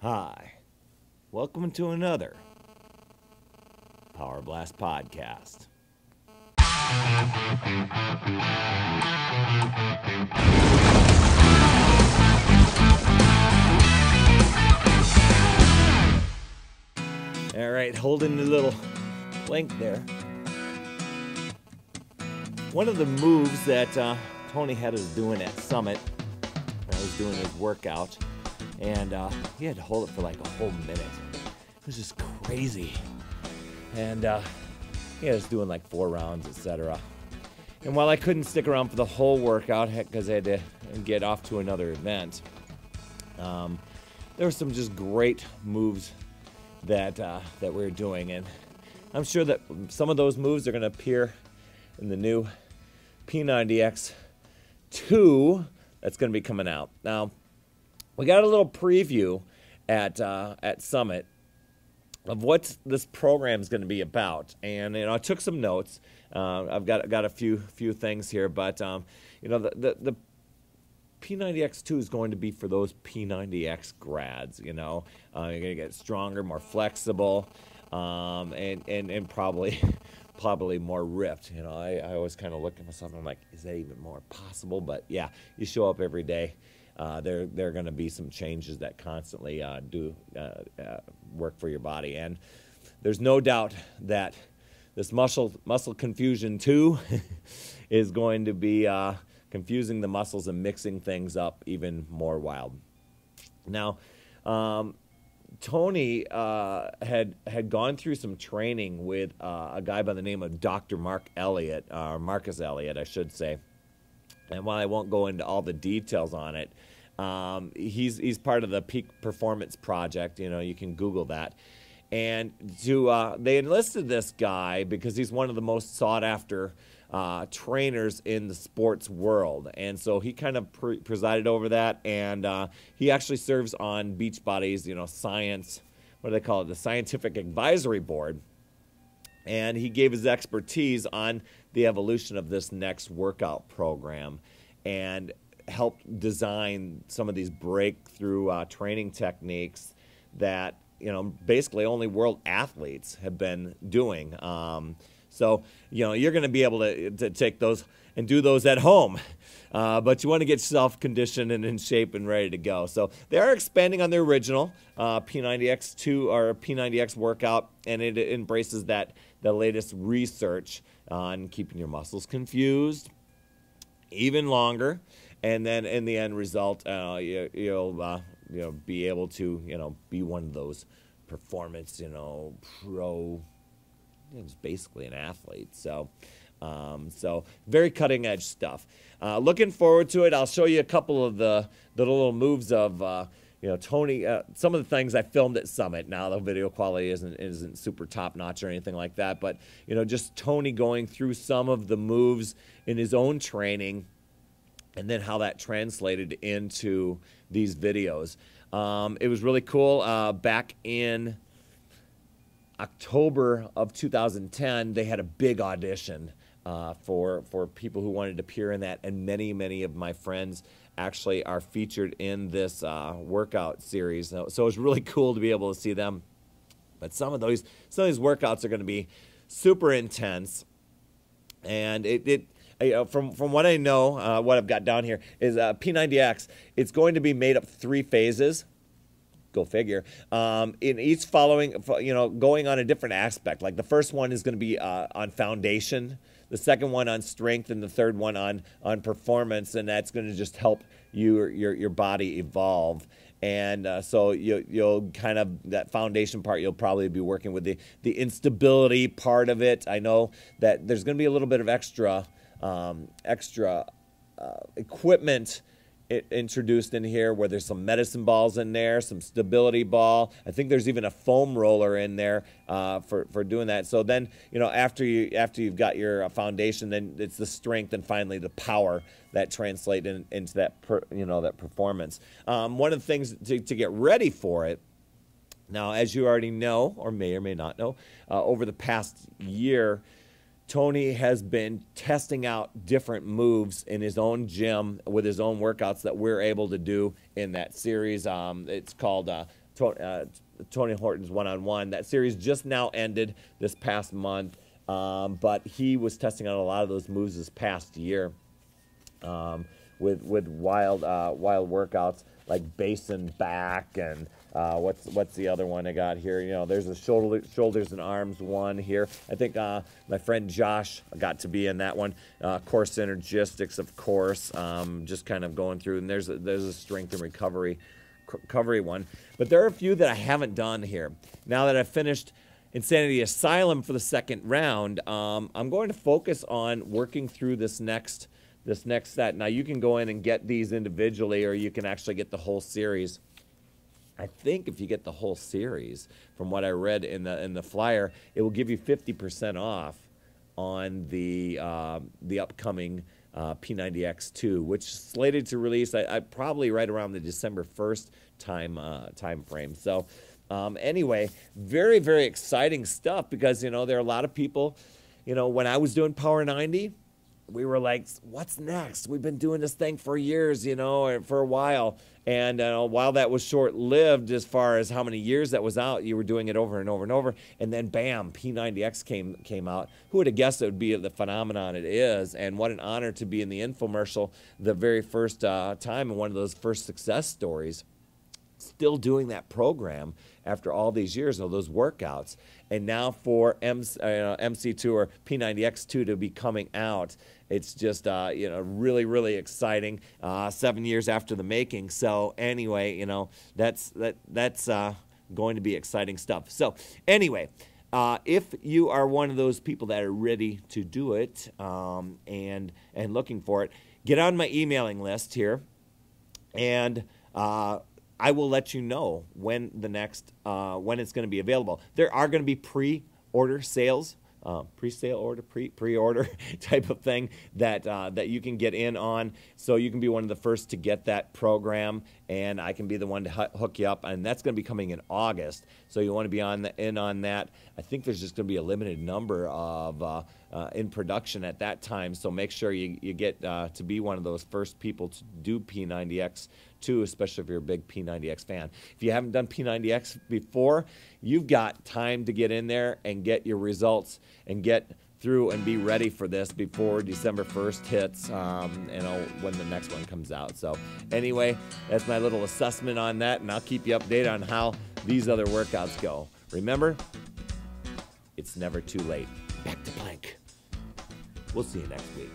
Hi, welcome to another Power Blast podcast. All right, holding the little link there. One of the moves that Tony had us doing at Summit, I was doing his workout, and he had to hold it for like a whole minute. It was just crazy. And he had us doing like 4 rounds, etc. And while I couldn't stick around for the whole workout because I had to get off to another event, there were some just great moves that we were doing. And I'm sure that some of those moves are going to appear in the new P90X2 that's going to be coming out. Now, we got a little preview at Summit of what this program is going to be about, and I took some notes. I've got a few things here, but the P90X2 is going to be for those P90X grads. You're going to get stronger, more flexible, and probably more ripped. I always kind of look at myself and I'm like, is that even more possible? But yeah, you show up every day. There are going to be some changes that constantly do work for your body, and there's no doubt that this muscle confusion 2 is going to be confusing the muscles and mixing things up even more wild. Now, Tony had gone through some training with a guy by the name of Dr. Marcus Elliott, I should say. And while I won't go into all the details on it, he's part of the Peak Performance Project. You can Google that. And they enlisted this guy because he's one of the most sought-after trainers in the sports world. And so he kind of presided over that. And he actually serves on Beachbody's, science, what do they call it, the Scientific Advisory Board. And he gave his expertise on the evolution of this next workout program and helped design some of these breakthrough training techniques that, basically only world athletes have been doing. So, you're going to be able to take those and do those at home. But you want to get yourself conditioned and in shape and ready to go. So they are expanding on their original P90X2 or P90X workout, and it embraces the latest research on keeping your muscles confused even longer, and then in the end result, you'll be able to be one of those performance pro. It's basically an athlete. So very cutting edge stuff. Looking forward to it. I'll show you a couple of the little moves of Tony. Some of the things I filmed at Summit. Now the video quality isn't super top notch or anything like that, but just Tony going through some of the moves in his own training, and then how that translated into these videos. It was really cool. Back in October of 2010, they had a big audition for people who wanted to appear in that, and many of my friends actually are featured in this workout series. So it was really cool to be able to see them. But some of these workouts are going to be super intense, and from what I know, what I've got down here is P90X. It's going to be made up 3 phases. Go figure. In each following, going on a different aspect. Like the first one is going to be on foundation, the second one on strength, and the third one on performance, and that's going to just help your body evolve. And so you'll kind of, that foundation part, you'll probably be working with the instability part of it. I know that there's going to be a little bit of extra equipment introduced in here, where there's some medicine balls in there, some stability ball. I think there's even a foam roller in there for doing that. So then, after you've got your foundation, then it's the strength and finally the power that translate into that that performance. One of the things to get ready for it. Now, as you already know, or may not know, over the past year, Tony has been testing out different moves in his own gym with his own workouts that we're able to do in that series. It's called Tony Horton's one-on-one. That series just now ended this past month, but he was testing out a lot of those moves this past year with wild workouts like basin back and what's the other one I got here? You know, there's a shoulders and arms one here. I think my friend Josh got to be in that one. Core synergistics, of course. Just kind of going through, and there's a strength and recovery one. But there are a few that I haven't done here. Now that I've finished Insanity Asylum for the second round, I'm going to focus on working through this next set. Now you can go in and get these individually, or you can actually get the whole series. I think if you get the whole series, from what I read in the flyer, it will give you 50% off on the upcoming P90X2, which is slated to release I probably right around the December 1st time frame. So anyway, very, very exciting stuff, because you know there are a lot of people, you know, when I was doing Power 90, we were like, what's next? We've been doing this thing for years, you know, or for a while. And while that was short-lived as far as how many years that was out, you were doing it over and over and over. And then, bam, P90X came out. Who would have guessed it would be the phenomenon it is? And what an honor to be in the infomercial the very first time, and one of those first success stories. Still doing that program after all these years of those workouts. And now for MC2 or P90X2 to be coming out, it's just you know, really, really exciting. 7 years after the making. So anyway, you know, that's going to be exciting stuff. So anyway, if you are one of those people that are ready to do it and looking for it, get on my emailing list here, and I will let you know when the next when it's going to be available. There are going to be pre-order sales, pre-sale order, pre-order type of thing that you can get in on, so you can be one of the first to get that program, and I can be the one to hook you up. And that's going to be coming in August, so you want to be in on that. I think there's just going to be a limited number of in production at that time, so make sure you get to be one of those first people to do P90X2, especially if you're a big P90X fan. If you haven't done P90X before, you've got time to get in there and get your results and get through and be ready for this before December 1st hits, you know, when the next one comes out. So anyway, that's my little assessment on that, and I'll keep you updated on how these other workouts go. Remember, it's never too late. Back to blank. We'll see you next week.